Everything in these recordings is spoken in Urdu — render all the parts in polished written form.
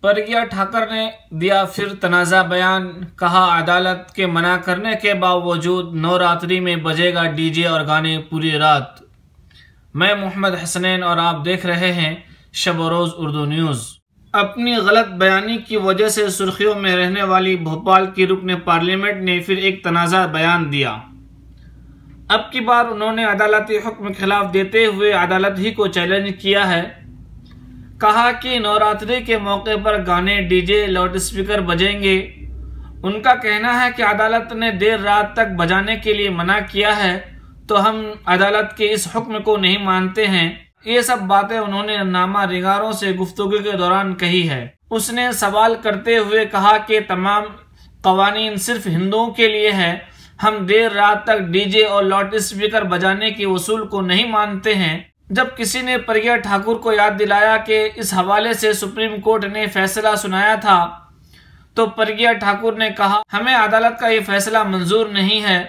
پرگیا ٹھاکر نے دیا پھر تنازع بیان، کہا عدالت کے منع کرنے کے باوجود نوراتری میں بجے گا ڈی جے اور گانے پوری رات۔ میں محمد حسنین اور آپ دیکھ رہے ہیں شب و روز اردو نیوز۔ اپنی غلط بیانی کی وجہ سے سرخیوں میں رہنے والی بھوپال کی رکن پارلیمنٹ نے پھر ایک تنازع بیان دیا۔ اب کی بار انہوں نے عدالتی حکم کے خلاف دیتے ہوئے عدالت ہی کو چیلنج کیا ہے۔ کہا کہ نوراتری کے موقع پر گانے ڈی جے لاؤڈ اسپیکر بجیں گے۔ ان کا کہنا ہے کہ عدالت نے دیر رات تک بجانے کے لیے منع کیا ہے تو ہم عدالت کے اس حکم کو نہیں مانتے ہیں۔ یہ سب باتیں انہوں نے نامہ نگاروں سے گفتگو کے دوران کہی ہے۔ اس نے سوال کرتے ہوئے کہا کہ تمام قوانین صرف ہندوؤں کے لیے ہے، ہم دیر رات تک ڈی جے اور لاؤڈ اسپیکر بجانے کے اصول کو نہیں مانتے ہیں۔ جب کسی نے پرگیا ٹھاکر کو یاد دلایا کہ اس حوالے سے سپریم کورٹ نے فیصلہ سنایا تھا تو پرگیا ٹھاکر نے کہا ہمیں عدالت کا یہ فیصلہ منظور نہیں ہے۔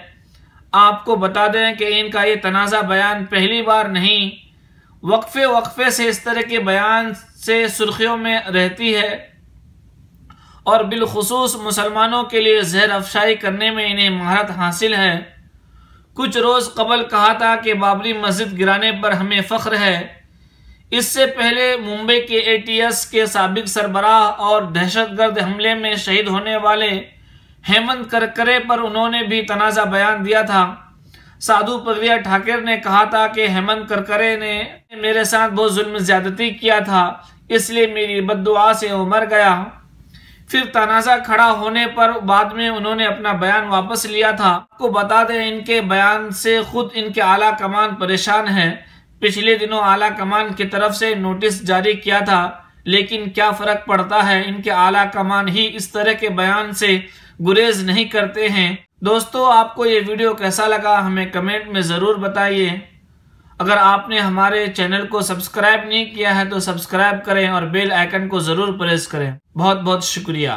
آپ کو بتا دیں کہ ان کا یہ تنازع بیان پہلی بار نہیں، وقفے سے اس طرح کے بیان سے سرخیوں میں رہتی ہے اور بالخصوص مسلمانوں کے لیے زہر افشائی کرنے میں انہیں مہارت حاصل ہے۔ کچھ روز قبل کہا تھا کہ بابری مسجد گرانے پر ہمیں فخر ہے۔ اس سے پہلے ممبئی کے اے ٹی ایس کے سابق سربراہ اور دہشت گرد حملے میں شہید ہونے والے ہیمنت کرکرے پر انہوں نے بھی تنازع بیان دیا تھا۔ سادھو پرگیا ٹھاکر نے کہا تھا کہ ہیمنت کرکرے نے میرے ساتھ بہت ظلم زیادتی کیا تھا، اس لیے میری بد دعا سے وہ مر گیا۔ پھر تنازع کھڑا ہونے پر بعد میں انہوں نے اپنا بیان واپس لیا تھا۔ آپ کو بتا دیں ان کے بیان سے خود ان کے اعلیٰ کمان پریشان ہے۔ پچھلے دنوں اعلیٰ کمان کی طرف سے نوٹس جاری کیا تھا، لیکن کیا فرق پڑتا ہے، ان کے اعلیٰ کمان ہی اس طرح کے بیان سے گریز نہیں کرتے ہیں۔ دوستو، آپ کو یہ ویڈیو کیسا لگا ہمیں کمنٹ میں ضرور بتائیے۔ اگر آپ نے ہمارے چینل کو سبسکرائب نہیں کیا ہے تو سبسکرائب کریں اور بیل آئیکن کو ضرور پریس کریں۔ بہت بہت شکریہ۔